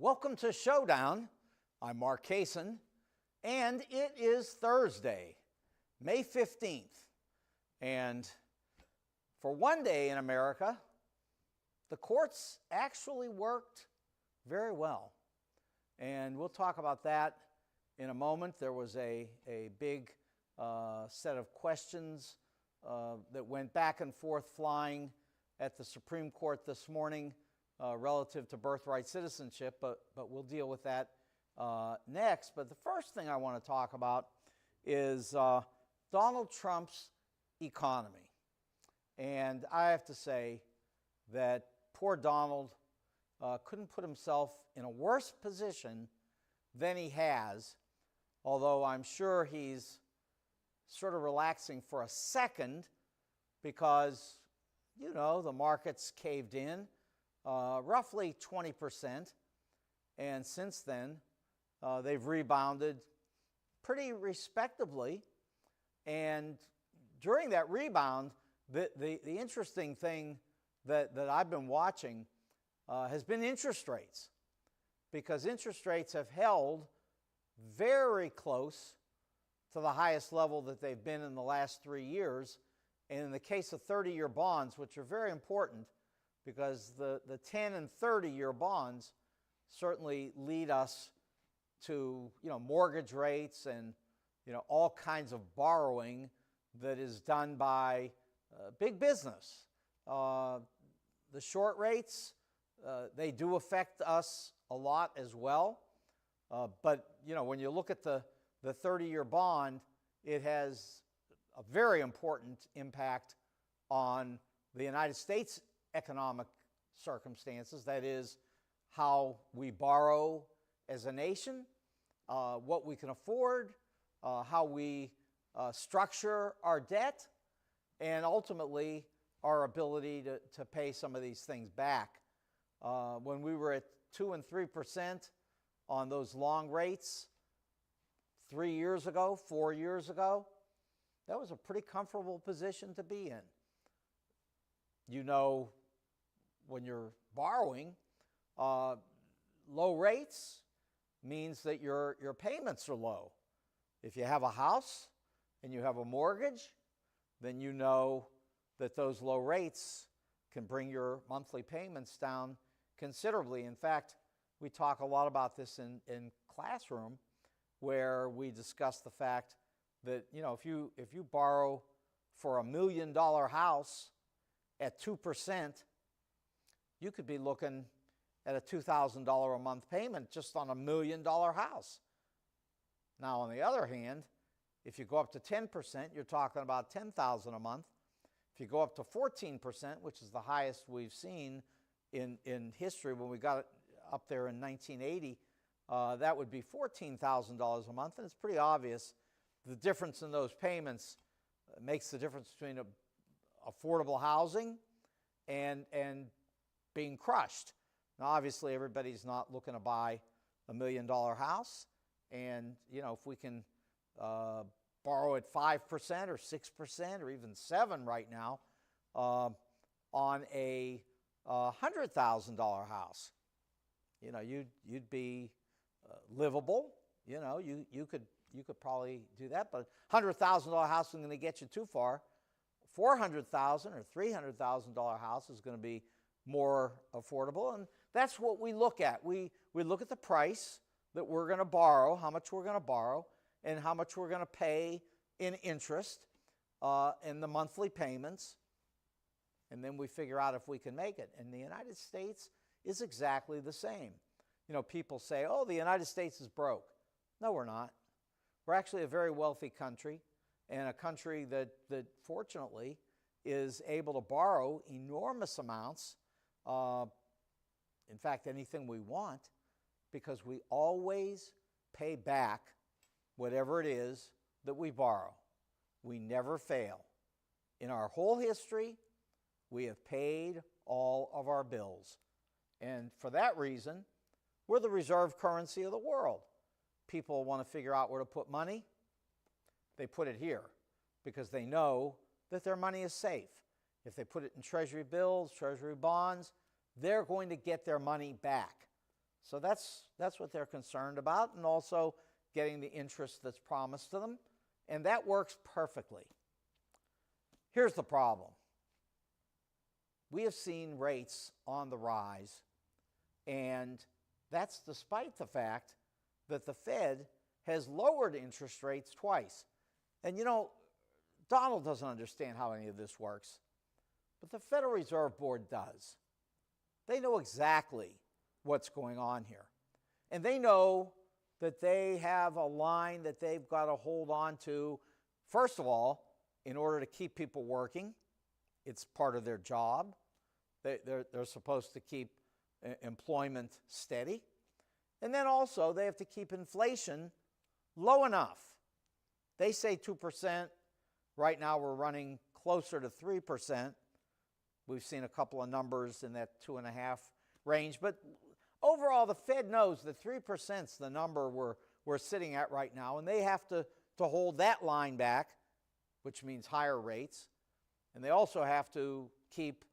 Welcome to Showdown. I'm Mark Kasen, and it is Thursday, May 15th. And for one day in America, the courts actually worked very well. And we'll talk about that in a moment. There was a big set of questions that went back and forth flying at the Supreme Court this morning relative to birthright citizenship, but we'll deal with that next. But the first thing I want to talk about is Donald Trump's economy. And I have to say that poor Donald couldn't put himself in a worse position than he has, although I'm sure he's sort of relaxing for a second because, you know, the markets caved in roughly 20%, and since then they've rebounded pretty respectably. And during that rebound, the interesting thing that I've been watching has been interest rates, because interest rates have held very close to the highest level that they've been in the last 3 years. And in the case of 30-year bonds, which are very important because the 10 and 30-year bonds certainly lead us to, mortgage rates and, all kinds of borrowing that is done by big business. The short rates, they do affect us a lot as well. But, when you look at the 30-year bond, it has a very important impact on the United States economic circumstances. That is, how we borrow as a nation, what we can afford, how we structure our debt, and ultimately our ability to pay some of these things back. When we were at 2 and 3% on those long rates 3 years ago, 4 years ago, that was a pretty comfortable position to be in. When you're borrowing, low rates means that your payments are low. If you have a house and you have a mortgage, then you know that those low rates can bring your monthly payments down considerably. In fact, we talk a lot about this in classroom, where we discuss the fact that, if you borrow for $1 million house at 2%, you could be looking at a $2,000 a month payment just on $1 million house. Now, on the other hand, if you go up to 10%, you're talking about $10,000 a month. If you go up to 14%, which is the highest we've seen in history, when we got it up there in 1980, that would be $14,000 a month. And it's pretty obvious the difference in those payments makes the difference between affordable housing and being crushed. Now, obviously, everybody's not looking to buy $1 million house. And, if we can borrow at 5% or 6% or even 7% right now on a $100,000 house, you'd be livable. You could probably do that. But $100,000 house isn't going to get you too far. $400,000 or $300,000 house is going to be more affordable, and that's what we look at. We look at the price that we're going to borrow, how much we're going to borrow, and how much we're going to pay in interest and the monthly payments, and then we figure out if we can make it. And the United States is exactly the same. People say, oh, the United States is broke. No, we're not. We're actually a very wealthy country, and a country that fortunately is able to borrow enormous amounts, in fact, anything we want, because we always pay back whatever it is that we borrow. We never fail. In our whole history, we have paid all of our bills. And for that reason, we're the reserve currency of the world. People want to figure out where to put money. They put it here because they know that their money is safe. If they put it in treasury bills, treasury bonds, they're going to get their money back. So that's what they're concerned about, and also getting the interest that's promised to them. And that works perfectly. Here's the problem. We have seen rates on the rise, and that's despite the fact that the Fed has lowered interest rates twice. And you know, Donald doesn't understand how any of this works, but the Federal Reserve Board does. They know exactly what's going on here. And they know that they have a line that they've got to hold on to, first of all, in order to keep people working. It's part of their job. They're supposed to keep employment steady. And then also they have to keep inflation low enough. They say 2%. Right now we're running closer to 3%. We've seen a couple of numbers in that 2.5 range. But overall, the Fed knows that 3% is the number we're sitting at right now, and they have to hold that line back, which means higher rates. And they also have to keep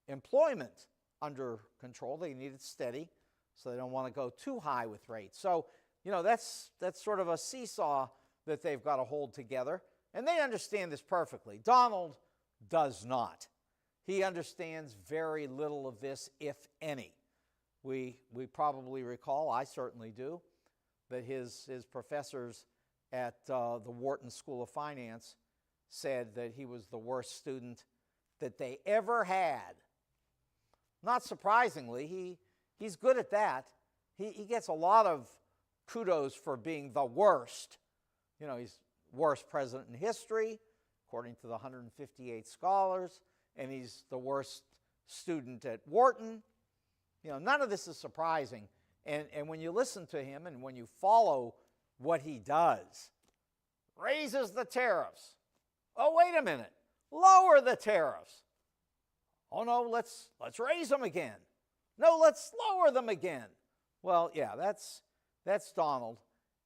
employment under control. They need it steady, so they don't want to go too high with rates. So, you know, that's sort of a seesaw that they've got to hold together. And they understand this perfectly. Donald does not. He understands very little of this, if any. We probably recall, I certainly do, that his professors at the Wharton School of Finance said that he was the worst student that they ever had. Not surprisingly, he's good at that. He gets a lot of kudos for being the worst. You know, he's worst president in history, according to the 158 scholars, and he's the worst student at Wharton. You know, none of this is surprising. And when you listen to him and when you follow what he does, raises the tariffs. Oh, wait a minute. Lower the tariffs. Oh, no, let's raise them again. No, let's lower them again. Well, yeah, that's Donald,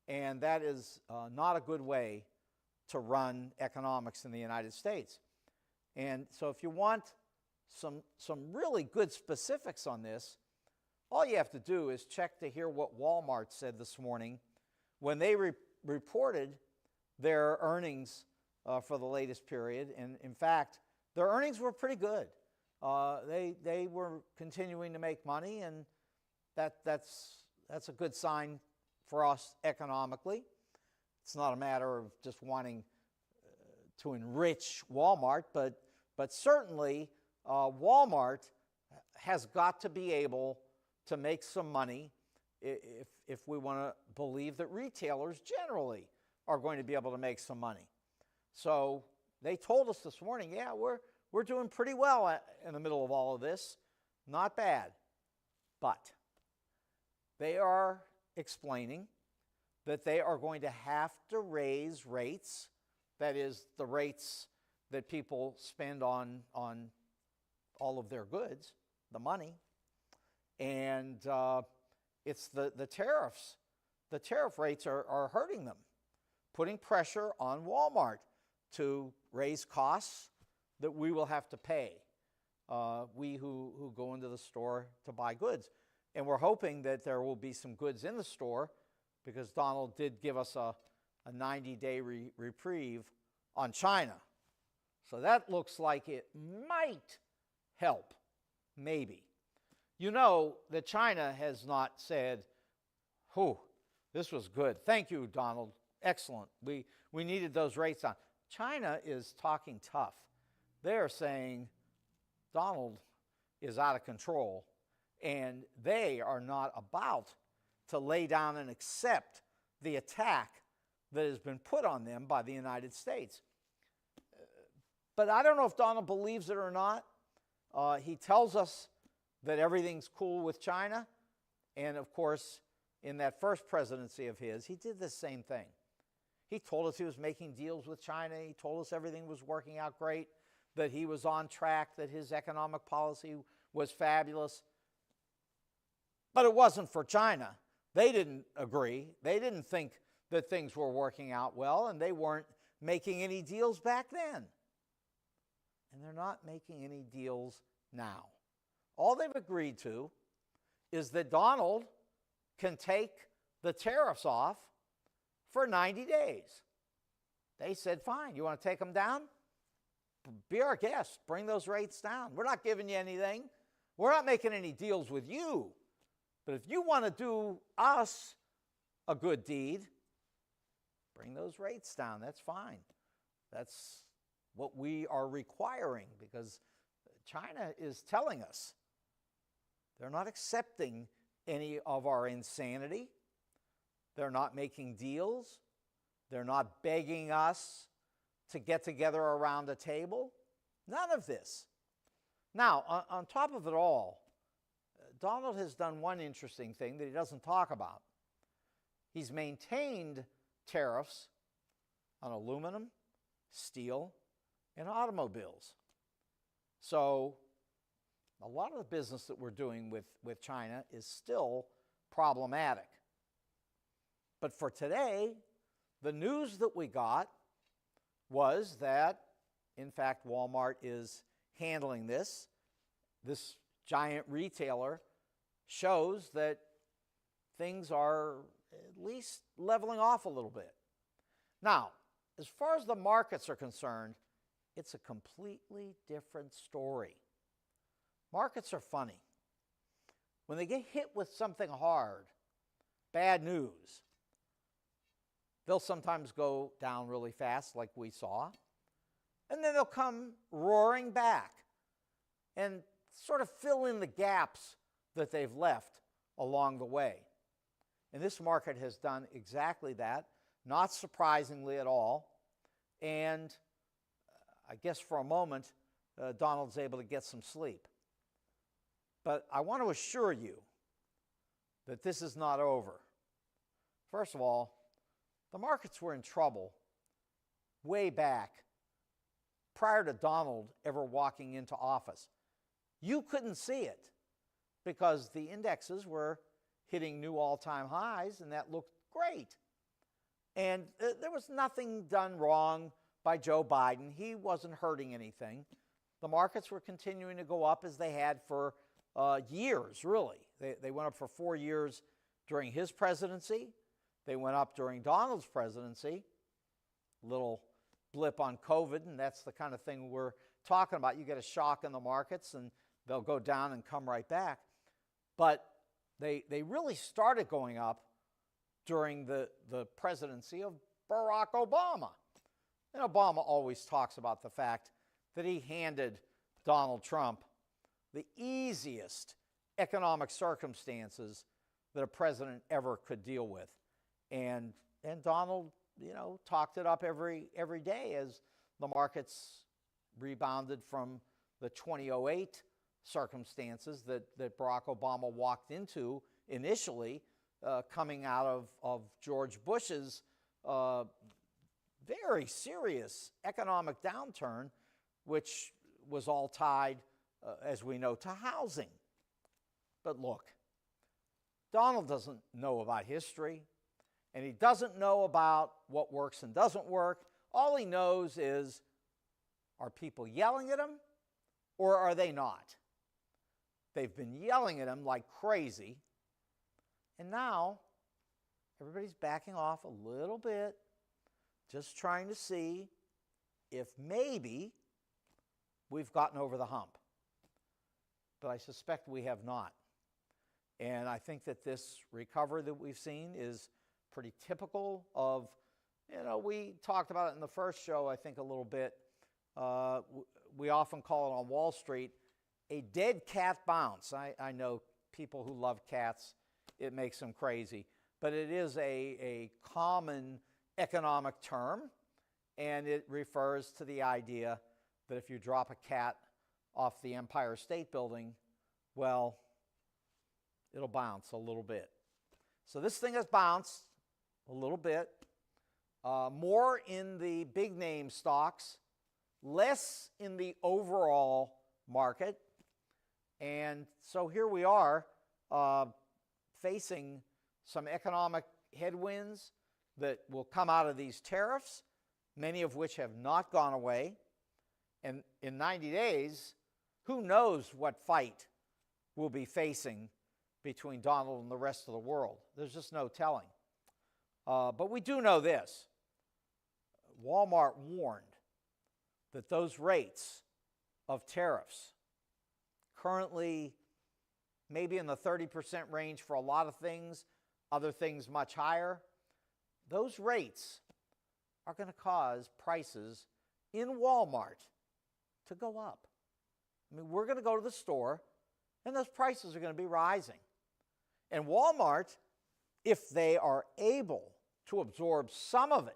and that is not a good way to run economics in the United States. And so if you want some really good specifics on this, all you have to do is check to hear what Walmart said this morning when they reported their earnings for the latest period. And in fact, their earnings were pretty good. They were continuing to make money, and that's a good sign for us economically. It's not a matter of just wanting to enrich Walmart, but certainly Walmart has got to be able to make some money if we want to believe that retailers generally are going to be able to make some money. So they told us this morning, yeah, we're doing pretty well in the middle of all of this. Not bad. But they are explaining that they are going to have to raise rates, that is, the rates that people spend on all of their goods, the money, and it's the tariffs. The tariff rates are hurting them, putting pressure on Walmart to raise costs that we will have to pay, we who go into the store to buy goods. And we're hoping that there will be some goods in the store, because Donald did give us a 90-day reprieve on China. So that looks like it might help, maybe. You know that China has not said, "Whew, this was good. Thank you, Donald. Excellent. We needed those rates on." China is talking tough. They're saying Donald is out of control, and they are not about to lay down and accept the attack that has been put on them by the United States. But I don't know if Donald believes it or not. He tells us that everything's cool with China, and of course, in that first presidency of his, he did the same thing. He told us he was making deals with China. He told us everything was working out great, that he was on track, that his economic policy was fabulous. But it wasn't for China. They didn't agree. They didn't think that things were working out well, and they weren't making any deals back then. And they're not making any deals now. All they've agreed to is that Donald can take the tariffs off for 90 days. They said, fine, you want to take them down? Be our guest. Bring those rates down. We're not giving you anything. We're not making any deals with you. But if you want to do us a good deed, bring those rates down. That's fine. That's what we are requiring, because China is telling us they're not accepting any of our insanity. They're not making deals. They're not begging us to get together around a table. None of this. Now, on top of it all, Donald has done one interesting thing that he doesn't talk about. He's maintained tariffs on aluminum, steel, and automobiles. So a lot of the business that we're doing with China is still problematic. But for today, the news that we got was that, in fact, Walmart is handling this. This giant retailer shows that things are at least leveling off a little bit. Now, as far as the markets are concerned, it's a completely different story. Markets are funny. When they get hit with something hard, bad news, they'll sometimes go down really fast like we saw, and then they'll come roaring back and sort of fill in the gaps that they've left along the way. And this market has done exactly that, not surprisingly at all. And I guess for a moment, Donald's able to get some sleep. But I want to assure you that this is not over. First of all, the markets were in trouble way back prior to Donald ever walking into office. You couldn't see it because the indexes were hitting new all-time highs, and that looked great. And there was nothing done wrong by Joe Biden. He wasn't hurting anything. The markets were continuing to go up as they had for years, really. They went up for 4 years during his presidency. They went up during Donald's presidency. Little blip on COVID, and that's the kind of thing we're talking about. You get a shock in the markets, and they'll go down and come right back. But they really started going up during the presidency of Barack Obama. And Obama always talks about the fact that he handed Donald Trump the easiest economic circumstances that a president ever could deal with. And Donald, talked it up every day as the markets rebounded from the 2008 circumstances that Barack Obama walked into initially, coming out of George Bush's very serious economic downturn, which was all tied, as we know, to housing. But look, Donald doesn't know about history, and he doesn't know about what works and doesn't work. All he knows is, are people yelling at him, or are they not? They've been yelling at him like crazy, and now everybody's backing off a little bit, just trying to see if maybe we've gotten over the hump. But I suspect we have not. And I think that this recovery that we've seen is pretty typical of, we talked about it in the first show, I think, a little bit. We often call it on Wall Street a dead cat bounce. I know people who love cats, it makes them crazy. But it is a common economic term, and it refers to the idea that if you drop a cat off the Empire State Building, well, it'll bounce a little bit. So this thing has bounced a little bit, more in the big name stocks, less in the overall market. And so here we are facing some economic headwinds that will come out of these tariffs, many of which have not gone away. And in 90 days, who knows what fight we'll be facing between Donald and the rest of the world. There's just no telling. But we do know this. Walmart warned that those rates of tariffs, currently maybe in the 30% range for a lot of things, other things much higher, those rates are going to cause prices in Walmart to go up. I mean, we're going to go to the store, and those prices are going to be rising. And Walmart, if they are able to absorb some of it,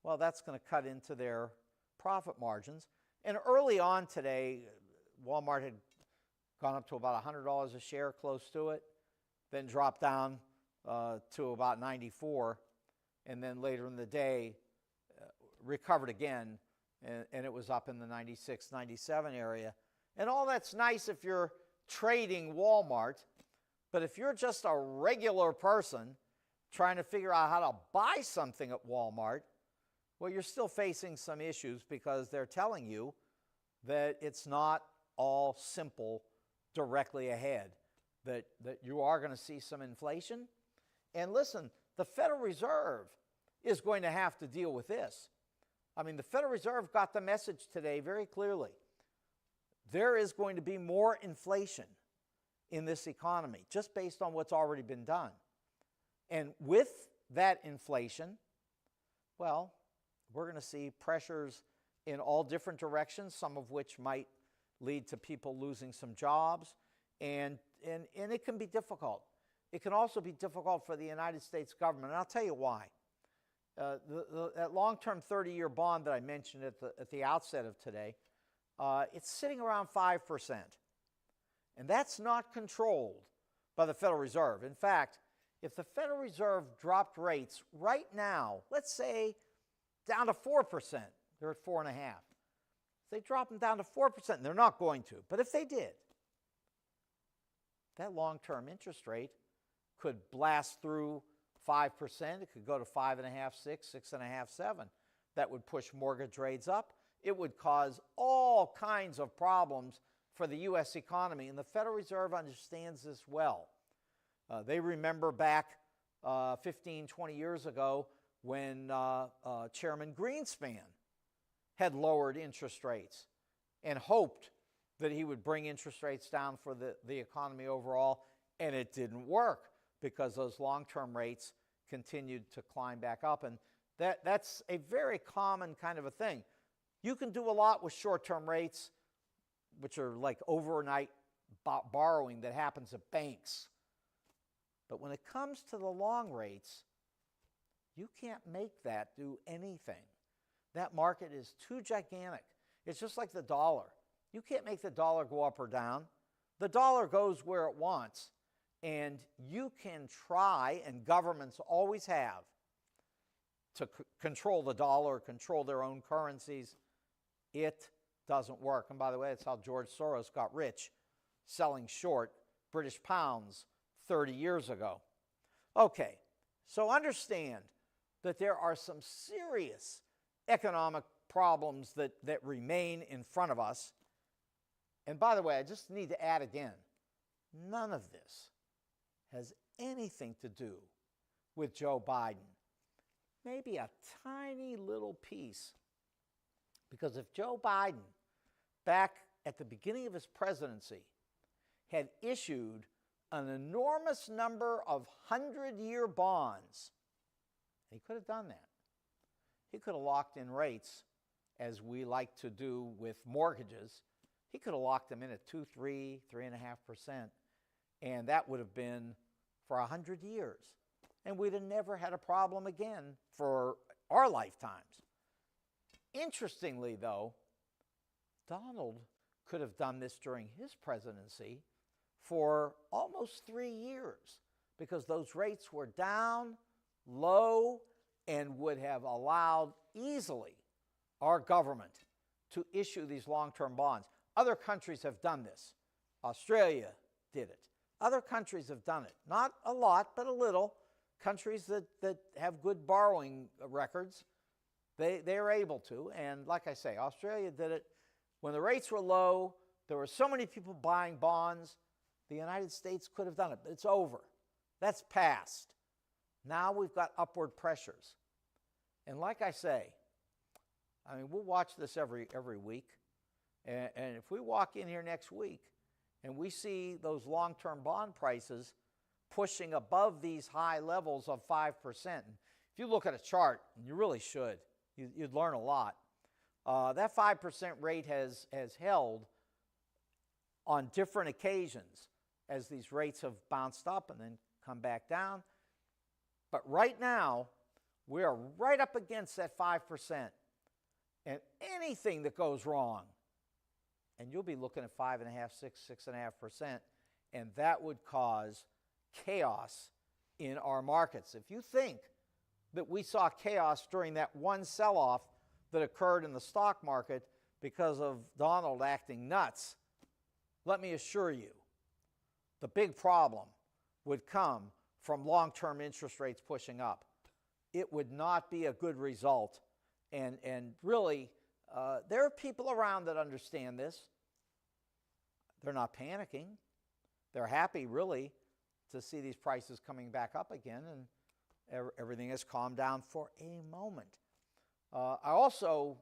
well, that's going to cut into their profit margins. And early on today, Walmart had gone up to about $100 a share, close to it, then dropped down to about 94, and then later in the day recovered again, and it was up in the 96, 97 area. And all that's nice if you're trading Walmart, but if you're just a regular person trying to figure out how to buy something at Walmart, well, you're still facing some issues because they're telling you that it's not all simple directly ahead, that you are going to see some inflation. And listen, the Federal Reserve is going to have to deal with this. I mean, the Federal Reserve got the message today very clearly. There is going to be more inflation in this economy just based on what's already been done. And with that inflation, well, we're going to see pressures in all different directions, some of which might lead to people losing some jobs, and it can be difficult. It can also be difficult for the United States government, and I'll tell you why. That long-term 30-year bond that I mentioned at the outset of today, it's sitting around 5%. And that's not controlled by the Federal Reserve. In fact, if the Federal Reserve dropped rates right now, let's say down to 4%, they're at 4.5%. If they drop them down to 4%, and they're not going to, but if they did, that long-term interest rate could blast through 5%. It could go to 5.5%, 6%, 6.5%, 7%. That would push mortgage rates up. It would cause all kinds of problems for the U.S. economy, and the Federal Reserve understands this well. They remember back 15, 20 years ago when Chairman Greenspan had lowered interest rates and hoped that he would bring interest rates down for the economy overall, and it didn't work because those long-term rates continued to climb back up. And that's a very common kind of a thing. You can do a lot with short-term rates, which are like overnight borrowing that happens at banks. But when it comes to the long rates, you can't make that do anything. That market is too gigantic. It's just like the dollar. You can't make the dollar go up or down. The dollar goes where it wants. And you can try, and governments always have, to control the dollar, control their own currencies. It doesn't work. And by the way, that's how George Soros got rich, selling short British pounds 30 years ago. Okay, so understand that there are some serious economic problems that remain in front of us. And by the way, I just need to add again, none of this has anything to do with Joe Biden. Maybe a tiny little piece. Because if Joe Biden, back at the beginning of his presidency, had issued an enormous number of 100-year bonds, he could have done that. He could have locked in rates, as we like to do with mortgages. He could have locked them in at 2, 3, 3.5%, and that would have been for 100 years. And we'd have never had a problem again for our lifetimes. Interestingly, though, Donald could have done this during his presidency for almost 3 years because those rates were down, low, and would have allowed easily our government to issue these long-term bonds. Other countries have done this. Australia did it. Other countries have done it. Not a lot, but a little. Countries that have good borrowing records, they are able to. And like I say, Australia did it when the rates were low. There were so many people buying bonds. The United States could have done it, but it's over. That's past. Now we've got upward pressures. And like I say, I mean, we'll watch this every week. And if we walk in here next week and we see those long-term bond prices pushing above these high levels of 5%, if you look at a chart, and you really should, you'd learn a lot. That 5% rate has held on different occasions as these rates have bounced up and then come back down. But right now, we are right up against that 5%. And anything that goes wrong, and you'll be looking at 5.5%, 6.5%, and that would cause chaos in our markets. If you think that we saw chaos during that one sell-off that occurred in the stock market because of Donald acting nuts, let me assure you, the big problem would come from long-term interest rates pushing up. It would not be a good result. And really, there are people around that understand this. They're not panicking. They're happy, really, to see these prices coming back up again, and everything has calmed down for a moment. I also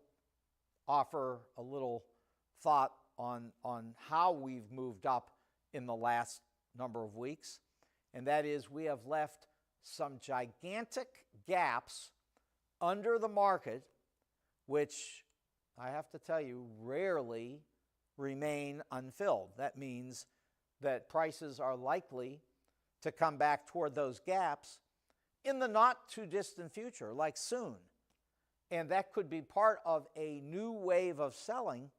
offer a little thought on how we've moved up in the last number of weeks, and that is we have left some gigantic gaps under the market, which I have to tell you rarely remain unfilled. That means that prices are likely to come back toward those gaps in the not too distant future, like soon. And that could be part of a new wave of selling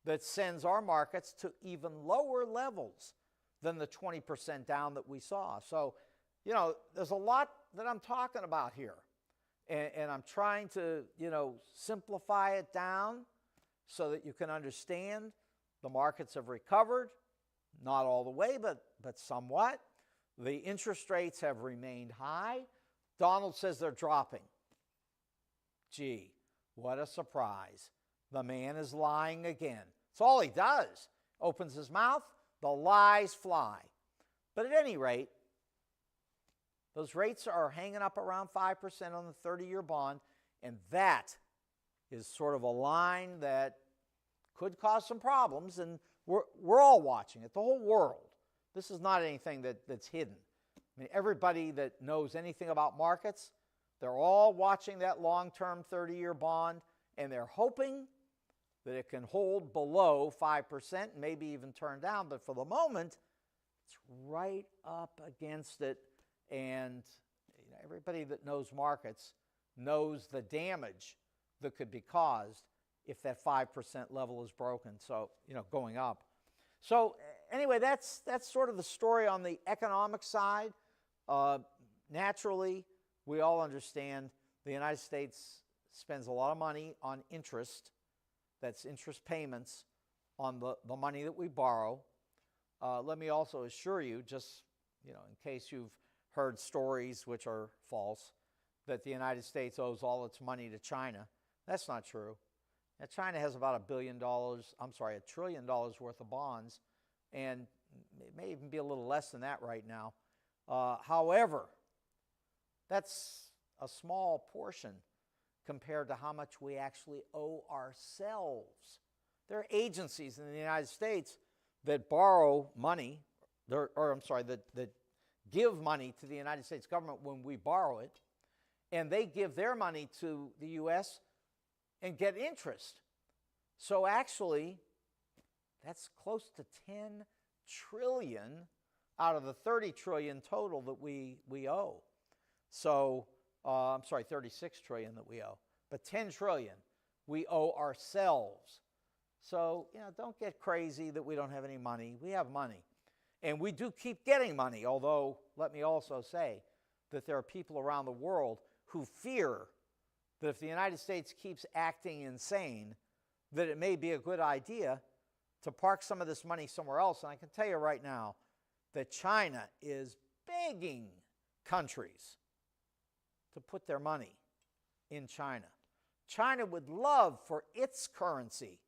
that sends our markets to even lower levels than the 20% down that we saw. So, you know, there's a lot that I'm talking about here. And I'm trying to, you know, simplify it down so that you can understand the markets have recovered, not all the way, but somewhat. The interest rates have remained high. Donald says they're dropping. Gee, what a surprise. The man is lying again. It's all he does. Opens his mouth, the lies fly. But at any rate, those rates are hanging up around 5% on the 30-year bond, and that is sort of a line that could cause some problems, and we're all watching it, the whole world. This is not anything that's hidden. I mean, everybody that knows anything about markets, they're all watching that long-term 30-year bond, and they're hoping that it can hold below 5%, maybe even turn down. But for the moment, it's right up against it. And you know, everybody that knows markets knows the damage that could be caused if that 5% level is broken, so, you know, going up. So anyway, that's sort of the story on the economic side. Naturally, we all understand the United States spends a lot of money on interest. That's interest payments on the money that we borrow. Let me also assure you, just, you know, in case you've heard stories which are false, that the United States owes all its money to China. That's not true. Now, China has about $1 trillion worth of bonds, and it may even be a little less than that right now. However, that's a small portion compared to how much we actually owe ourselves. There are agencies in the United States that borrow money, that give money to the United States government when we borrow it, and they give their money to the U.S. and get interest. So actually, that's close to 10 trillion out of the 30 trillion total that we owe. So, 36 trillion that we owe, but 10 trillion we owe ourselves. So, you know, don't get crazy that we don't have any money. We have money. And we do keep getting money, although let me also say that there are people around the world who fear that if the United States keeps acting insane, that it may be a good idea to park some of this money somewhere else. And I can tell you right now that China is begging countries to put their money in China. China would love for its currency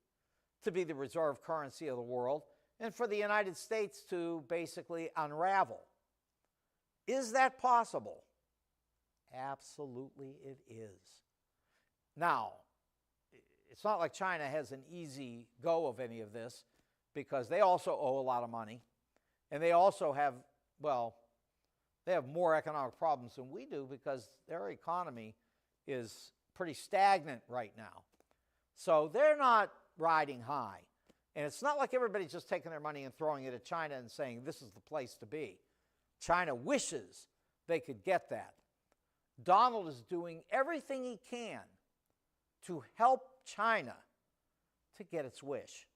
to be the reserve currency of the world, and for the United States to basically unravel. Is that possible? Absolutely it is. Now, it's not like China has an easy go of any of this, because they also owe a lot of money, and they also have, well, they have more economic problems than we do because their economy is pretty stagnant right now. So they're not riding high. And it's not like everybody's just taking their money and throwing it at China and saying this is the place to be. China wishes they could get that. Donald is doing everything he can to help China to get its wish.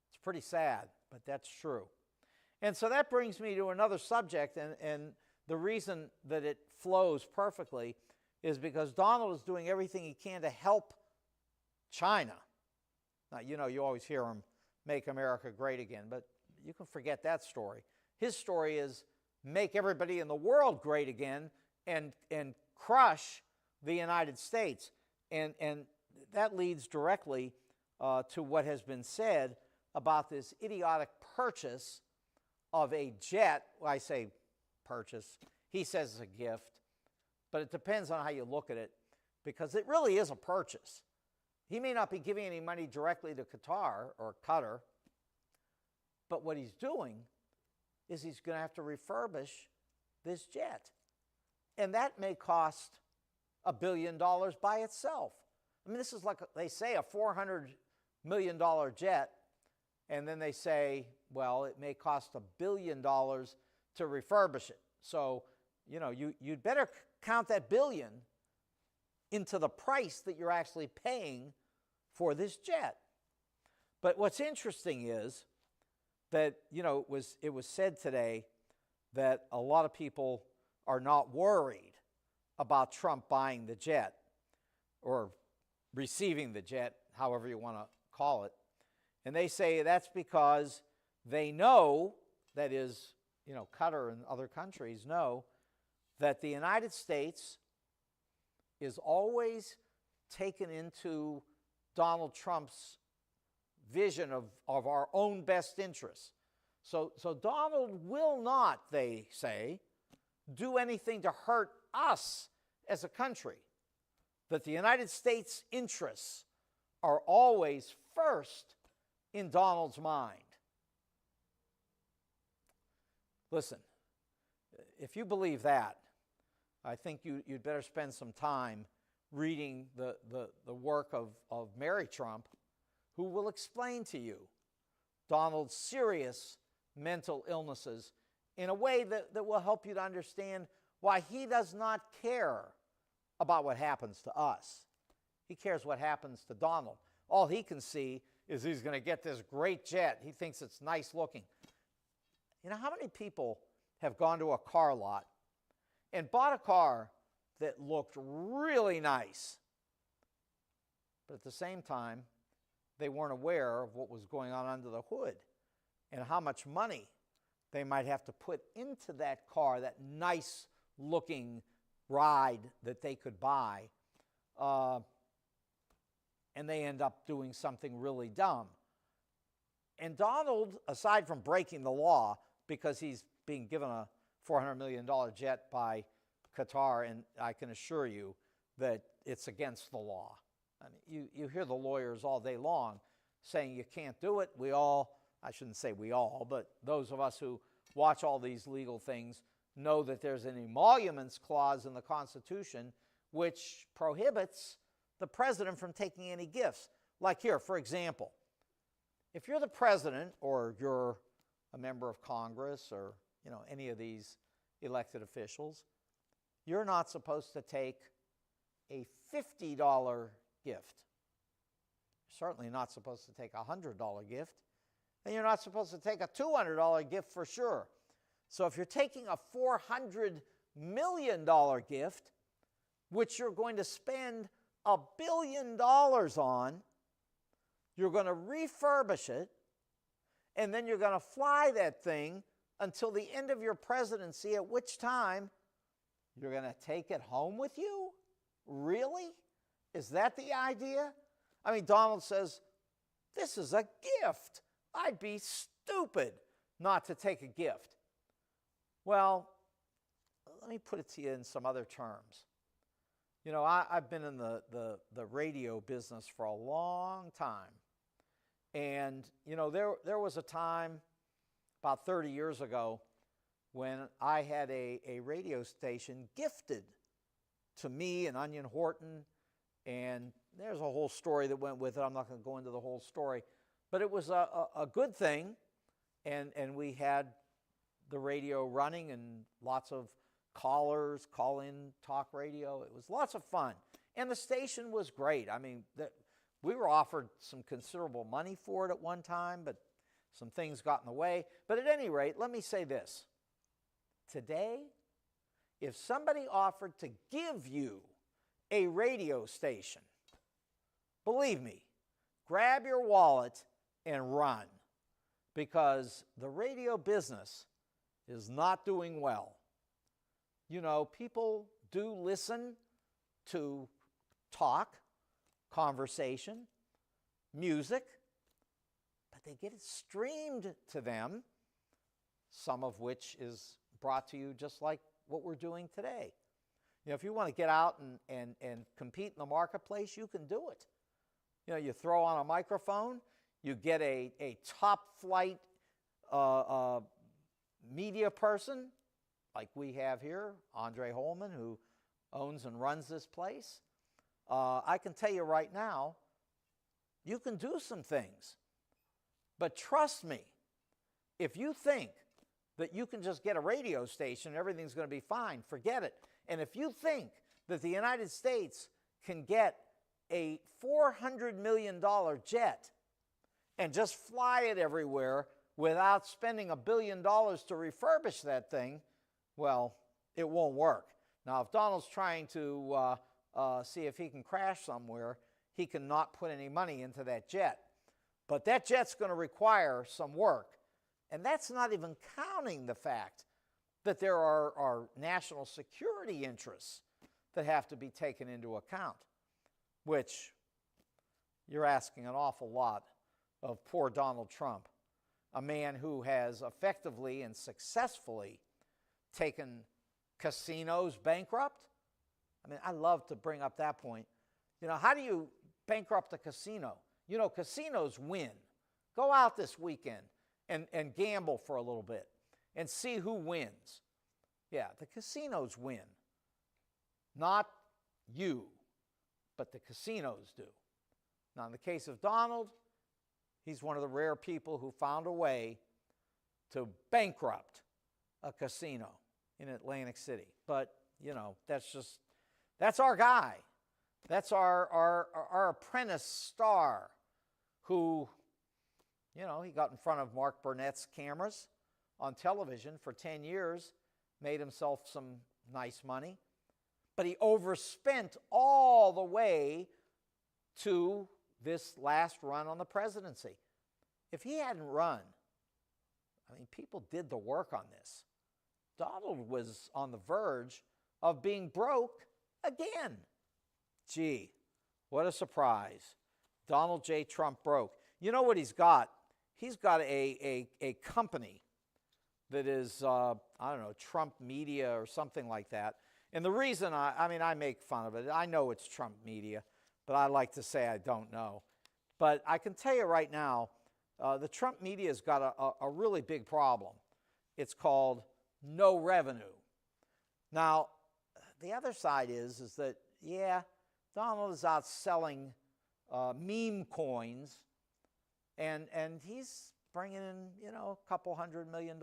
It's pretty sad, but that's true. And so that brings me to another subject, and the reason that it flows perfectly is because Donald is doing everything he can to help China. Now, you always hear him make America great again, but you can forget that story. His story is make everybody in the world great again and crush the United States. And that leads directly to what has been said about this idiotic purchase of a jet. Well, I say purchase. He says it's a gift, but it depends on how you look at it, because it really is a purchase. He may not be giving any money directly to Qatar or Qatar, but what he's doing is he's going to have to refurbish this jet. And that may cost $1 billion by itself. I mean, this is like, they say, a $400 million jet, and then they say, well, it may cost $1 billion to refurbish it. So, you'd better count that billion into the price that you're actually paying for this jet. But what's interesting is that, it was said today that a lot of people are not worried about Trump buying the jet or receiving the jet, however you want to call it. And they say that's because they know, that is, Qatar and other countries know, that the United States is always taken into Donald Trump's vision of our own best interests. So Donald will not, they say, do anything to hurt us as a country. That the United States' interests are always first in Donald's mind. Listen, if you believe that, I think you'd better spend some time reading the work of Mary Trump, who will explain to you Donald's serious mental illnesses in a way that will help you to understand why he does not care about what happens to us. He cares what happens to Donald. All he can see is he's going to get this great jet. He thinks it's nice looking. How many people have gone to a car lot and bought a car that looked really nice, but at the same time, they weren't aware of what was going on under the hood and how much money they might have to put into that car, that nice-looking ride that they could buy, and they end up doing something really dumb. And Donald, aside from breaking the law, because he's being given a $400 million jet by Qatar, and I can assure you that it's against the law. I mean, you hear the lawyers all day long saying you can't do it. We all, I shouldn't say we all, but those of us who watch all these legal things know that there's an emoluments clause in the Constitution which prohibits the president from taking any gifts. Like here, for example, if you're the president or you're a member of Congress or any of these elected officials, you're not supposed to take a $50 gift. You're certainly not supposed to take a $100 gift, and you're not supposed to take a $200 gift for sure. So if you're taking a $400 million gift, which you're going to spend $1 billion on, you're going to refurbish it, and then you're going to fly that thing until the end of your presidency, at which time you're going to take it home with you? Really? Is that the idea? I mean, Donald says, this is a gift. I'd be stupid not to take a gift. Well, let me put it to you in some other terms. You know, I've been in the radio business for a long time. And, you know, there was a time about 30 years ago when I had a radio station gifted to me and Onion Horton, and there's a whole story that went with it. I'm not going to go into the whole story, but it was a good thing, and we had the radio running and lots of callers, call-in talk radio. It was lots of fun, and the station was great. I mean, we were offered some considerable money for it at one time, but some things got in the way. But at any rate, let me say this. Today, if somebody offered to give you a radio station, believe me, grab your wallet and run, because the radio business is not doing well. You know, people do listen to talk, conversation, music, but they get it streamed to them, some of which is brought to you just like what we're doing today. You know, if you want to get out and compete in the marketplace, you can do it. You know, you throw on a microphone, you get a top flight media person like we have here, Andre Holman, who owns and runs this place. I can tell you right now, you can do some things. But trust me, if you think that you can just get a radio station and everything's going to be fine, forget it. And if you think that the United States can get a $400 million jet and just fly it everywhere without spending $1 billion to refurbish that thing, well, it won't work. Now, if Donald's trying to see if he can crash somewhere, he cannot put any money into that jet. But that jet's going to require some work. And that's not even counting the fact that there are national security interests that have to be taken into account, which you're asking an awful lot of poor Donald Trump, a man who has effectively and successfully taken casinos bankrupt. I mean, I love to bring up that point. You know, how do you bankrupt a casino? You know, casinos win. Go out this weekend and gamble for a little bit and see who wins. Yeah, the casinos win. Not you, but the casinos do. Now, in the case of Donald, he's one of the rare people who found a way to bankrupt a casino in Atlantic City. But, you know, that's our guy. That's our apprentice star who, you know, he got in front of Mark Burnett's cameras on television for 10 years, made himself some nice money, but he overspent all the way to this last run on the presidency. If he hadn't run, I mean, people did the work on this. Donald was on the verge of being broke again. Gee, what a surprise. Donald J. Trump broke. You know what he's got? He's got a company that is, I don't know, Trump Media or something like that. And the reason, I make fun of it. I know it's Trump Media, but I like to say I don't know. But I can tell you right now, the Trump Media has got a really big problem. It's called no revenue. Now, the other side is that, yeah, Donald is out selling meme coins, and he's bringing in, you know, a couple $100 million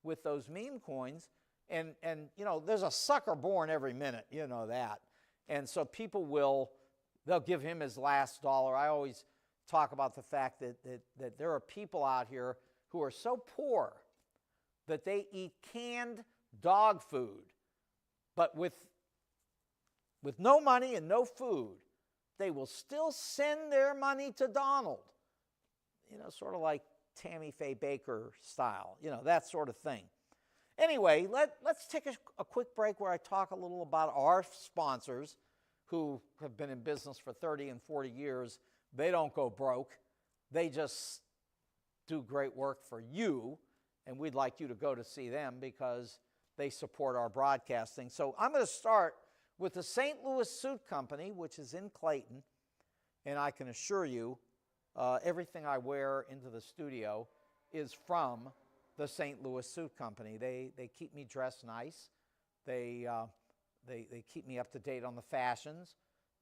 with those meme coins. And you know, there's a sucker born every minute, you know that. And so people they'll give him his last dollar. I always talk about the fact that there are people out here who are so poor that they eat canned dog food, but with no money and no food, they will still send their money to Donald. You know, sort of like Tammy Faye Baker style, you know, that sort of thing. Anyway, let's take a quick break where I talk a little about our sponsors who have been in business for 30 and 40 years. They don't go broke. They just do great work for you, and we'd like you to go to see them because they support our broadcasting. So I'm going to start with the St. Louis Suit Company, which is in Clayton, and I can assure you everything I wear into the studio is from the St. Louis Suit Company. They keep me dressed nice. They keep me up to date on the fashions.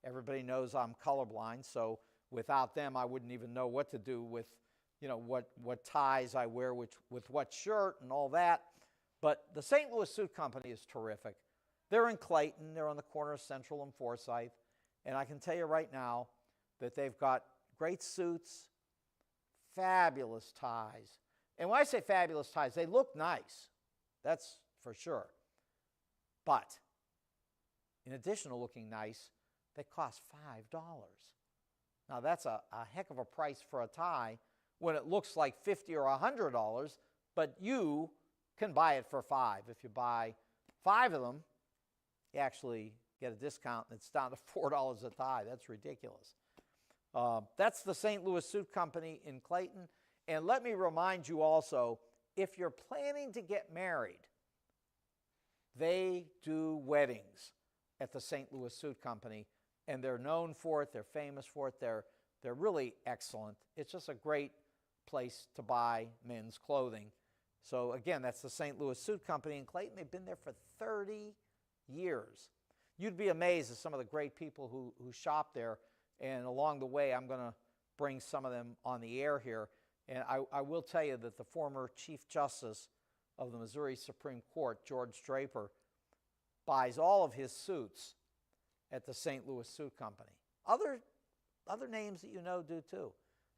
Everybody knows I'm colorblind, so without them, I wouldn't even know what to do with, what ties I wear with what shirt and all that. But the St. Louis Suit Company is terrific. They're in Clayton. They're on the corner of Central and Forsyth. And I can tell you right now that they've got great suits, fabulous ties. And when I say fabulous ties, they look nice. That's for sure. But in addition to looking nice, they cost $5. Now, that's a heck of a price for a tie when it looks like $50 or $100, but you can buy it for $5. If you buy 5 of them, you actually get a discount, and it's down to $4 a tie. That's ridiculous. That's the St. Louis Suit Company in Clayton. And let me remind you also, if you're planning to get married, they do weddings at the St. Louis Suit Company, and they're known for it. They're famous for it. They're really excellent. It's just a great place to buy men's clothing. So again, that's the St. Louis Suit Company in Clayton. They've been there for 30 years. You'd be amazed at some of the great people who shop there, and along the way, I'm going to bring some of them on the air here. And I will tell you that the former Chief Justice of the Missouri Supreme Court, George Draper, buys all of his suits at the St. Louis Suit Company. Other names that you know do too.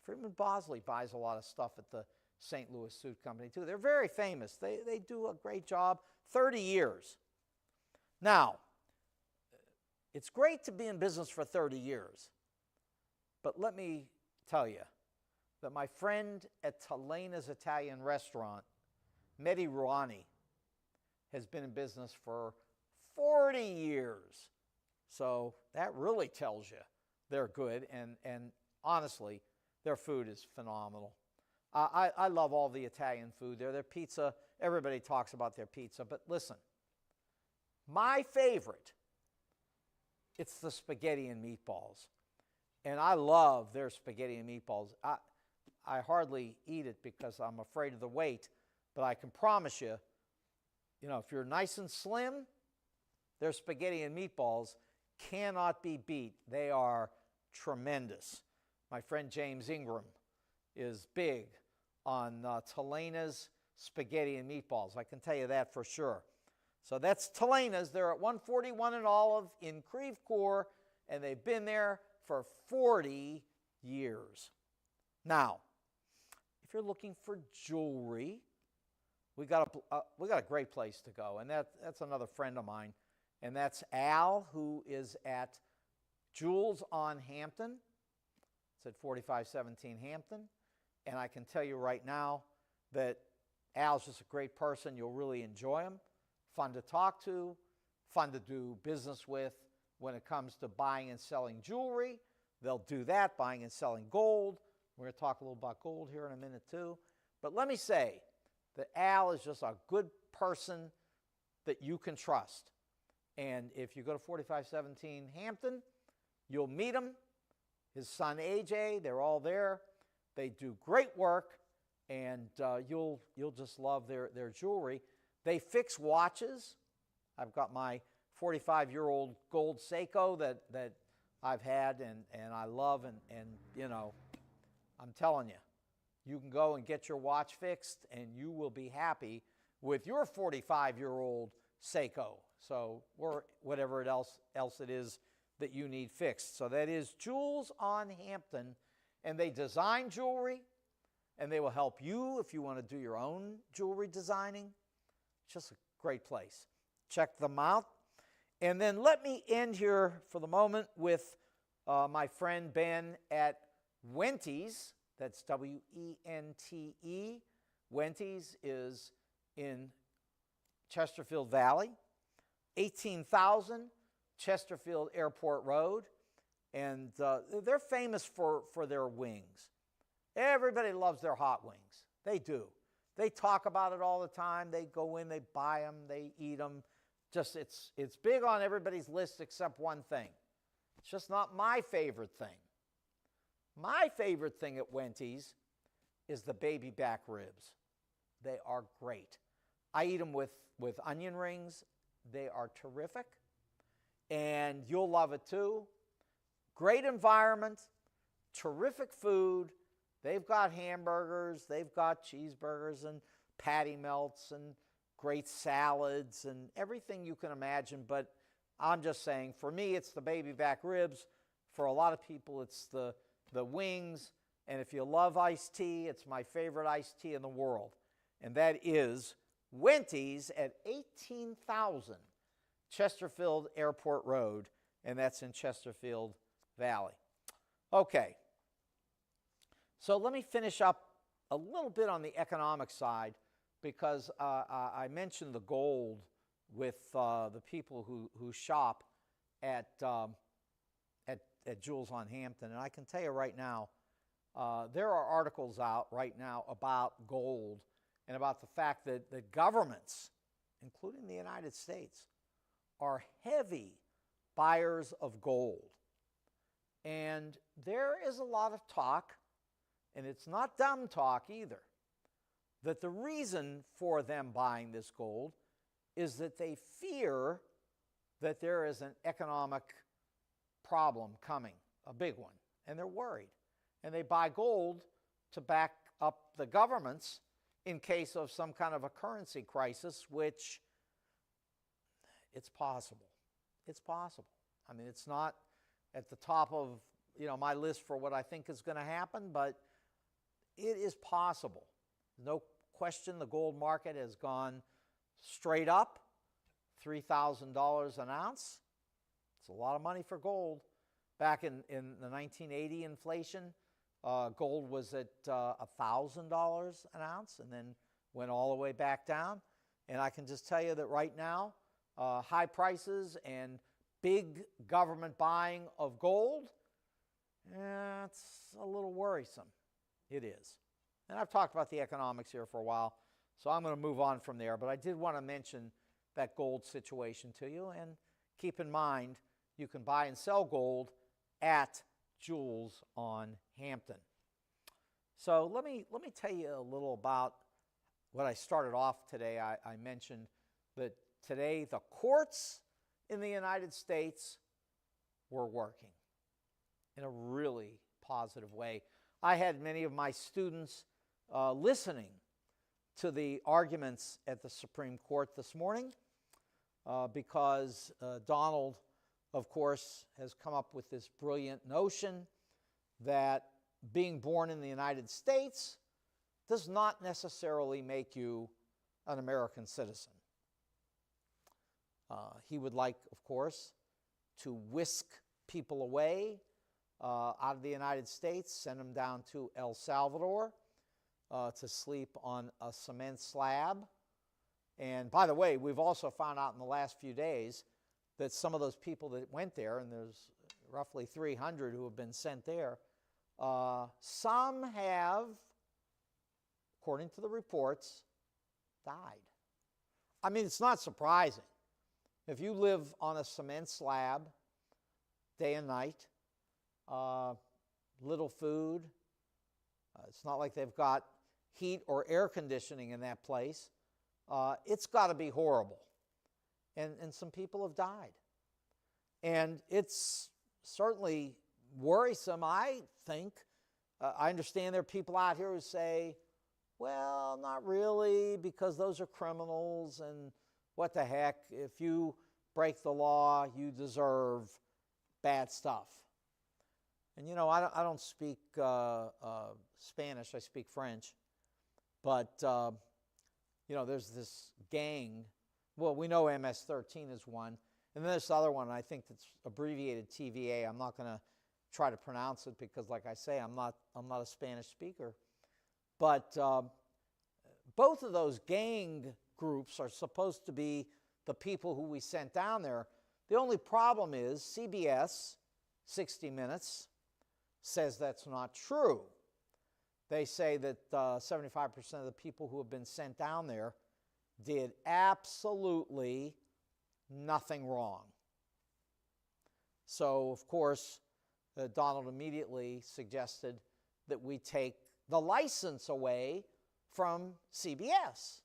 Freeman Bosley buys a lot of stuff at the St. Louis Suit Company too. They're very famous. They do a great job. 30 years. Now, it's great to be in business for 30 years. But let me tell you that my friend at Telena's Italian Restaurant, Mehdi Rouhani, has been in business for 40 years. So that really tells you they're good, and honestly, their food is phenomenal. I love all the Italian food there. Their pizza, everybody talks about their pizza, but listen, my favorite, it's the spaghetti and meatballs. And I love their spaghetti and meatballs. I hardly eat it because I'm afraid of the weight, but I can promise you, if you're nice and slim, their spaghetti and meatballs cannot be beat. They are tremendous. My friend James Ingram is big on Telena's spaghetti and meatballs. I can tell you that for sure. So that's Telena's. They're at 141 and Olive in Creve Coeur, and they've been there for 40 years. Now, if you're looking for jewelry, we got a great place to go, and that's another friend of mine, and that's Al, who is at Jewels on Hampton. It's at 4517 Hampton, and I can tell you right now that Al's just a great person. You'll really enjoy him. Fun to talk to, fun to do business with when it comes to buying and selling jewelry. They'll do that, buying and selling gold. We're going to talk a little about gold here in a minute too. But let me say that Al is just a good person that you can trust. And if you go to 4517 Hampton, you'll meet him. His son AJ, they're all there. They do great work, and you'll just love their jewelry. They fix watches. I've got my 45-year-old gold Seiko that I've had and I love, and I'm telling you, you can go and get your watch fixed, and you will be happy with your 45-year-old Seiko. So, or whatever else it is that you need fixed. So that is Jewels on Hampton, and they design jewelry, and they will help you if you want to do your own jewelry designing. It's just a great place. Check them out. And then let me end here for the moment with my friend Ben at Wente's. That's W-E-N-T-E. Wente's is in Chesterfield Valley, 18,000 Chesterfield Airport Road. And they're famous for their wings. Everybody loves their hot wings. They do. They talk about it all the time. They go in, they buy them, they eat them. Just it's big on everybody's list except one thing. It's just not my favorite thing. My favorite thing at Wendy's is the baby back ribs. They are great. I eat them with onion rings. They are terrific. And you'll love it too. Great environment, terrific food. They've got hamburgers, they've got cheeseburgers and patty melts and great salads and everything you can imagine. But I'm just saying, for me, it's the baby back ribs. For a lot of people, it's the wings. And if you love iced tea, it's my favorite iced tea in the world. And that is Wendy's at 18,000 Chesterfield Airport Road, and that's in Chesterfield Valley. Okay, so let me finish up a little bit on the economic side, because I mentioned the gold with the people who shop at Jewels on Hampton, and I can tell you right now, there are articles out right now about gold and about the fact that governments, including the United States, are heavy buyers of gold. And there is a lot of talk, and it's not dumb talk either, that the reason for them buying this gold is that they fear that there is an economic problem coming, a big one, and they're worried. And they buy gold to back up the governments in case of some kind of a currency crisis, which it's possible. It's possible. I mean, it's not at the top of my list for what I think is going to happen, but it is possible. No question the gold market has gone straight up, $3,000 an ounce. It's a lot of money for gold. Back in the 1980 inflation, gold was at $1,000 an ounce and then went all the way back down. And I can just tell you that right now, high prices and big government buying of gold, it's a little worrisome. It is. And I've talked about the economics here for a while, so I'm going to move on from there. But I did want to mention that gold situation to you. And keep in mind, you can buy and sell gold at Jewels on Hampton. So let me tell you a little about what I started off today. I mentioned that today the courts in the United States were working in a really positive way. I had many of my students listening to the arguments at the Supreme Court this morning because Donald, of course, has come up with this brilliant notion that being born in the United States does not necessarily make you an American citizen. He would like, of course, to whisk people away out of the United States, send them down to El Salvador to sleep on a cement slab. And by the way, we've also found out in the last few days that some of those people that went there, and there's roughly 300 who have been sent there, some have, according to the reports, died. I mean, it's not surprising. If you live on a cement slab day and night, little food, it's not like they've got heat or air conditioning in that place, it's got to be horrible. And some people have died. And it's certainly worrisome, I think. I understand there are people out here who say, well, not really, because those are criminals, and what the heck, if you break the law, you deserve bad stuff. And I don't speak Spanish, I speak French. But, there's this gang. Well, we know MS-13 is one. And then there's the other one, I think that's abbreviated TVA. I'm not going to try to pronounce it because, like I say, I'm not a Spanish speaker. But both of those gang groups are supposed to be the people who we sent down there. The only problem is CBS, 60 Minutes, says that's not true. They say that 75% of the people who have been sent down there did absolutely nothing wrong. So, of course, Donald immediately suggested that we take the license away from CBS.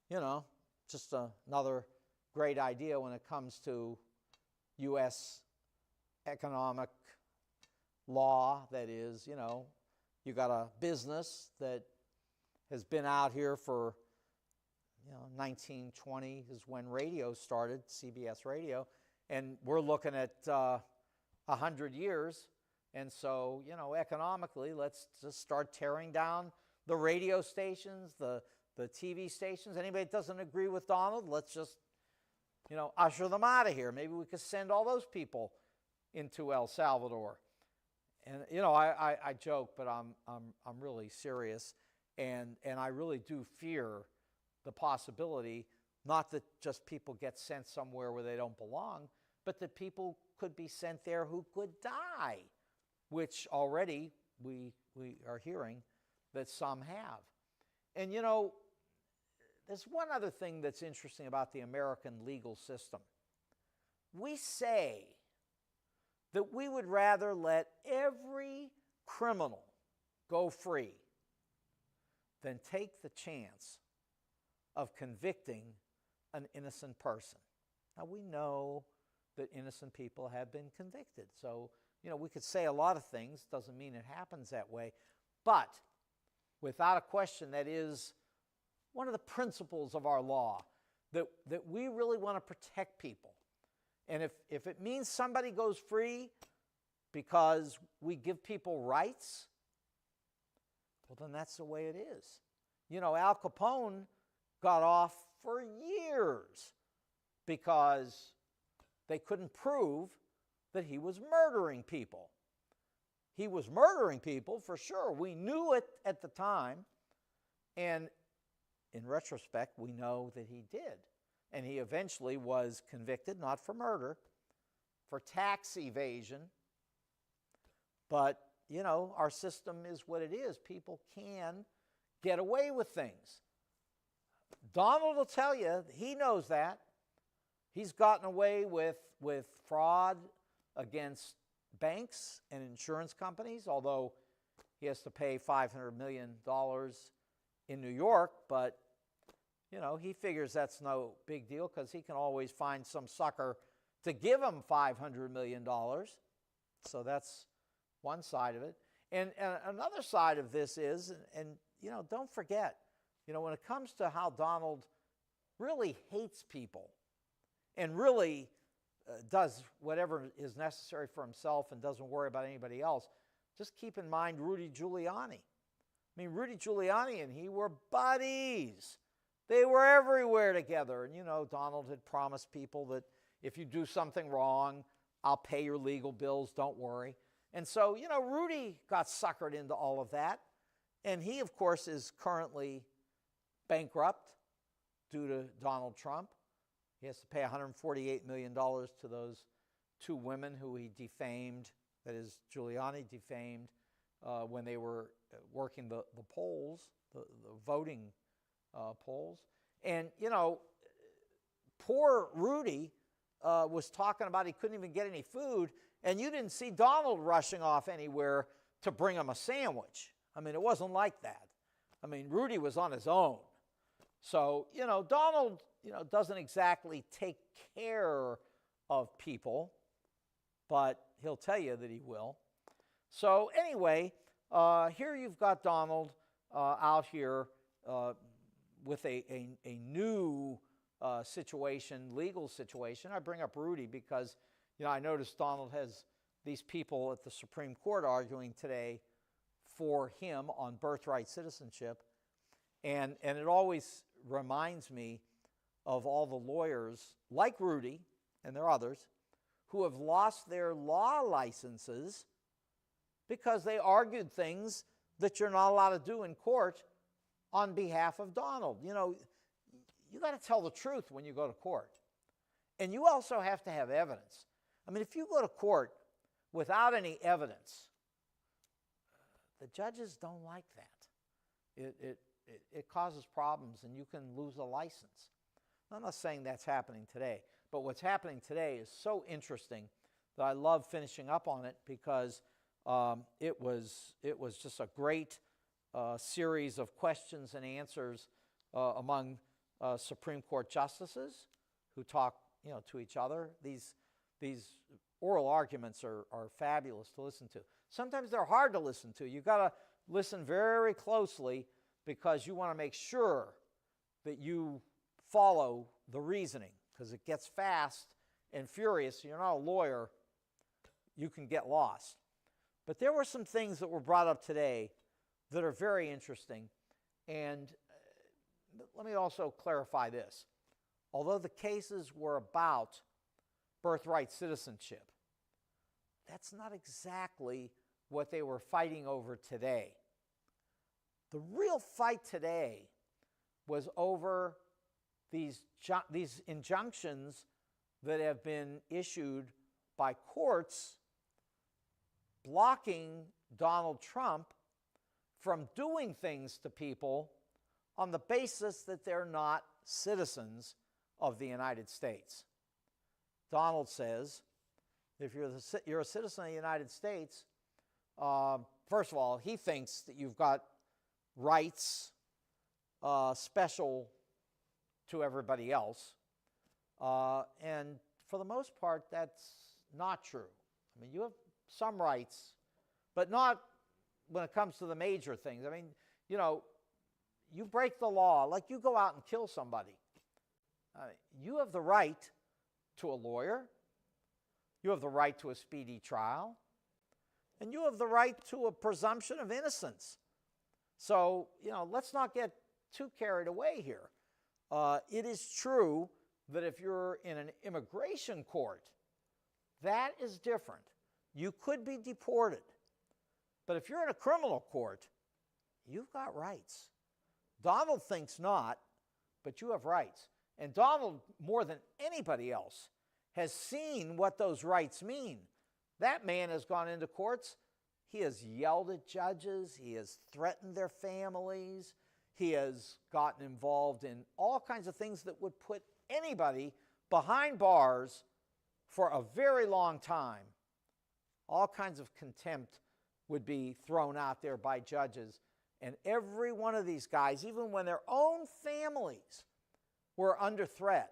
You know, just another great idea when it comes to U.S. economic law. That is, you know, you got a business that has been out here for, 1920 is when radio started, CBS Radio, and we're looking at 100 years. And so, economically, let's just start tearing down the radio stations, the TV stations. Anybody that doesn't agree with Donald, let's just, usher them out of here. Maybe we could send all those people into El Salvador. And, I joke, but I'm really serious. And I really do fear the possibility, not that just people get sent somewhere where they don't belong, but that people could be sent there who could die, which already we are hearing that some have. And, there's one other thing that's interesting about the American legal system. We say that we would rather let every criminal go free than take the chance of convicting an innocent person. Now, we know that innocent people have been convicted. So, we could say a lot of things, doesn't mean it happens that way. But without a question, that is one of the principles of our law, that we really want to protect people. And if it means somebody goes free because we give people rights, well, then that's the way it is. Al Capone got off for years because they couldn't prove that he was murdering people. He was murdering people for sure. We knew it at the time. And in retrospect, we know that he did. And he eventually was convicted, not for murder, for tax evasion. But, our system is what it is. People can get away with things. Donald will tell you, he knows that. He's gotten away with fraud against banks and insurance companies, although he has to pay $500 million in New York, but he figures that's no big deal because he can always find some sucker to give him $500 million. So that's one side of it. And another side of this is, and don't forget, when it comes to how Donald really hates people and really does whatever is necessary for himself and doesn't worry about anybody else, just keep in mind Rudy Giuliani. I mean, Rudy Giuliani and he were buddies. They were everywhere together. And, Donald had promised people that if you do something wrong, I'll pay your legal bills, don't worry. And so, Rudy got suckered into all of that. And he, of course, is currently bankrupt due to Donald Trump. He has to pay $148 million to those two women who he defamed, that is, Giuliani defamed, when they were working the polls, the voting polls. And, poor Rudy was talking about he couldn't even get any food, and you didn't see Donald rushing off anywhere to bring him a sandwich. I mean, it wasn't like that. I mean, Rudy was on his own. So, Donald, doesn't exactly take care of people, but he'll tell you that he will. So anyway, here you've got Donald out here with a new situation, legal situation. I bring up Rudy because, I noticed Donald has these people at the Supreme Court arguing today for him on birthright citizenship. And it always reminds me of all the lawyers like Rudy, and there are others, who have lost their law licenses because they argued things that you're not allowed to do in court on behalf of Donald. You got to tell the truth when you go to court. And you also have to have evidence. I mean, if you go to court without any evidence, the judges don't like that. It causes problems, and you can lose a license. I'm not saying that's happening today, but what's happening today is so interesting that I love finishing up on it, because it was just a great series of questions and answers among Supreme Court justices who talk, to each other. These oral arguments are fabulous to listen to. Sometimes they're hard to listen to. You've got to listen very closely, because you want to make sure that you follow the reasoning, because it gets fast and furious. You're not a lawyer, you can get lost. But there were some things that were brought up today that are very interesting. And let me also clarify this. Although the cases were about birthright citizenship, that's not exactly what they were fighting over today. The real fight today was over these injunctions that have been issued by courts blocking Donald Trump from doing things to people on the basis that they're not citizens of the United States. Donald says, if you're a citizen of the United States, first of all, he thinks that you've got rights special to everybody else. And for the most part, that's not true. I mean, you have some rights, but not when it comes to the major things. I mean, you break the law, like you go out and kill somebody. You have the right to a lawyer. You have the right to a speedy trial. And you have the right to a presumption of innocence. So, let's not get too carried away here. It is true that if you're in an immigration court, that is different. You could be deported. But if you're in a criminal court, you've got rights. Donald thinks not, but you have rights. And Donald, more than anybody else, has seen what those rights mean. That man has gone into courts. He has yelled at judges. He has threatened their families. He has gotten involved in all kinds of things that would put anybody behind bars for a very long time. All kinds of contempt would be thrown out there by judges. And every one of these guys, even when their own families were under threat,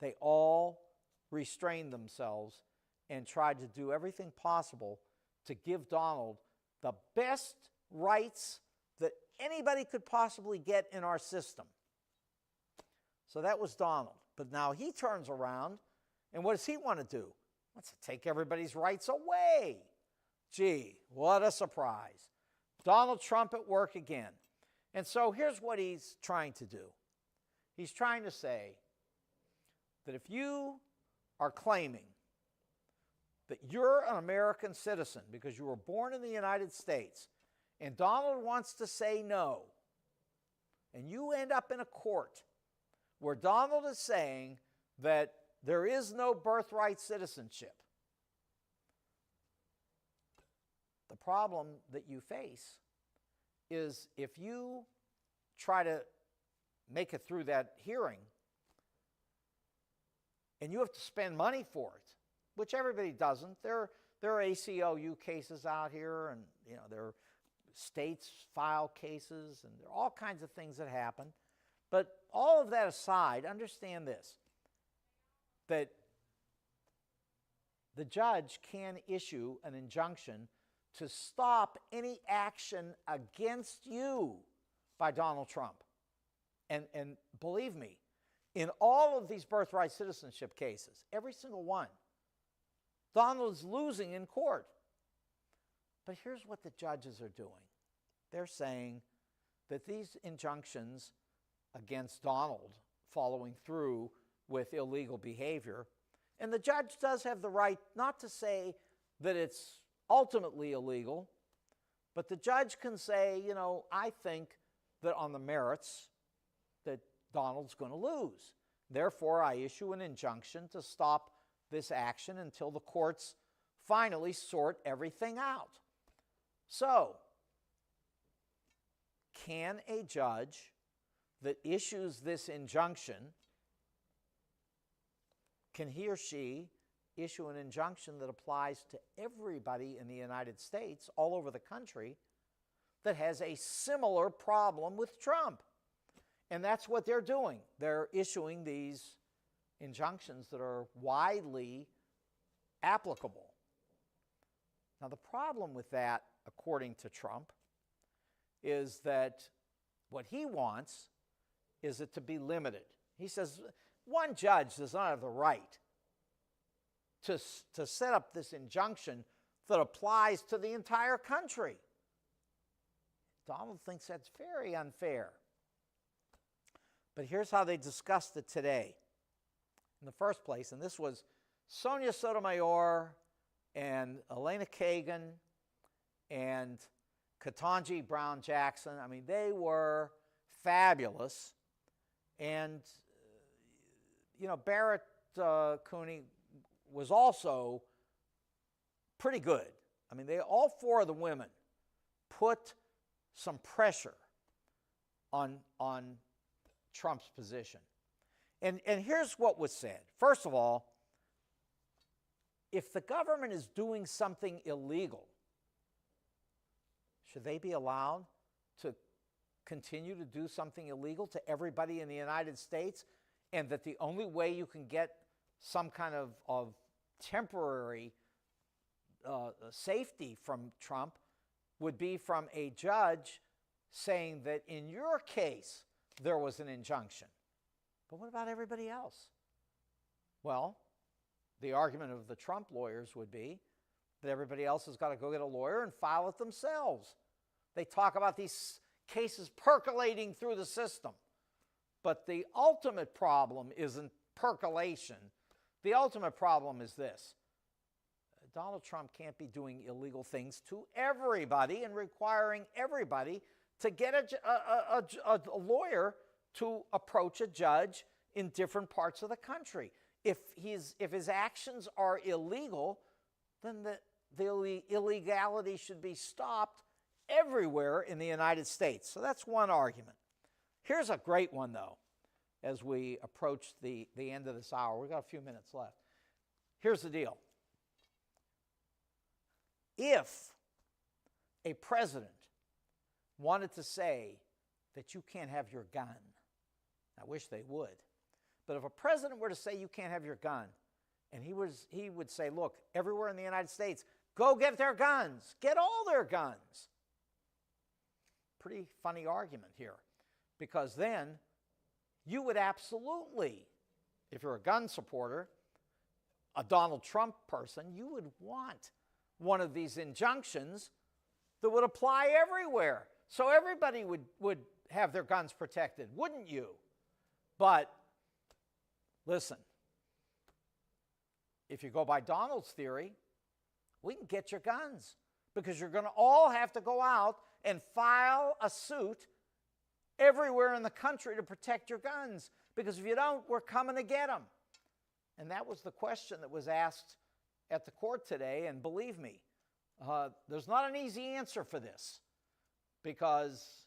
they all restrained themselves and tried to do everything possible to give Donald the best rights that anybody could possibly get in our system. So that was Donald. But now he turns around, and what does he want to do? He wants to take everybody's rights away. Gee, what a surprise. Donald Trump at work again. And so here's what he's trying to do. He's trying to say that if you are claiming that you're an American citizen because you were born in the United States, and Donald wants to say no, and you end up in a court where Donald is saying that there is no birthright citizenship, the problem that you face is if you try to make it through that hearing and you have to spend money for it, which everybody doesn't. There are ACLU cases out here, and there are states file cases, and there are all kinds of things that happen. But all of that aside, understand this, that the judge can issue an injunction to stop any action against you by Donald Trump. And believe me, in all of these birthright citizenship cases, every single one, Donald is losing in court. But here's what the judges are doing. They're saying that these injunctions against Donald following through with illegal behavior, and the judge does have the right not to say that it's ultimately illegal, but the judge can say, I think that on the merits that Donald's going to lose. Therefore, I issue an injunction to stop this action until the courts finally sort everything out. So, can a judge that issues this injunction, can he or she issue an injunction that applies to everybody in the United States, all over the country, that has a similar problem with Trump? And that's what they're doing. They're issuing these injunctions that are widely applicable. Now, the problem with that, according to Trump, is that what he wants is it to be limited. He says one judge does not have the right to set up this injunction that applies to the entire country. Donald thinks that's very unfair. But here's how they discussed it today. In the first place, and this was Sonia Sotomayor and Elena Kagan and Ketanji Brown Jackson. I mean, they were fabulous. And, Barrett Cooney was also pretty good. I mean, all four of the women put some pressure on Trump's position. And here's what was said. First of all, if the government is doing something illegal, should they be allowed to continue to do something illegal to everybody in the United States, and that the only way you can get some kind of temporary safety from Trump would be from a judge saying that in your case there was an injunction? But what about everybody else? Well, the argument of the Trump lawyers would be that everybody else has got to go get a lawyer and file it themselves. They talk about these cases percolating through the system. But the ultimate problem isn't percolation. The ultimate problem is this. Donald Trump can't be doing illegal things to everybody and requiring everybody to get a lawyer to approach a judge in different parts of the country. If his actions are illegal, then the illegality should be stopped everywhere in the United States. So that's one argument. Here's a great one, though, as we approach the end of this hour. We've got a few minutes left. Here's the deal. If a president wanted to say that you can't have your gun, I wish they would, but if a president were to say you can't have your gun, and he would say, look, everywhere in the United States, go get their guns, get all their guns. Pretty funny argument here, because then you would absolutely, if you're a gun supporter, a Donald Trump person, you would want one of these injunctions that would apply everywhere. So everybody would have their guns protected, wouldn't you? But listen, if you go by Donald's theory, we can get your guns, because you're going to all have to go out and file a suit everywhere in the country to protect your guns, because if you don't, we're coming to get them. And that was the question that was asked at the court today, and believe me, there's not an easy answer for this, because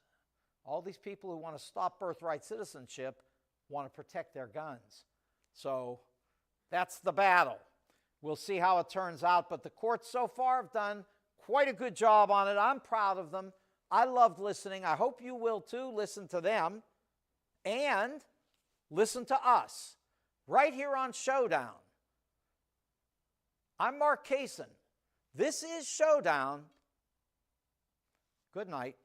all these people who want to stop birthright citizenship want to protect their guns. So that's the battle. We'll see how it turns out, but the courts so far have done quite a good job on it. I'm proud of them. I loved listening. I hope you will too. Listen to them and listen to us right here on Showdown. I'm Mark Kasen. This is Showdown. Good night.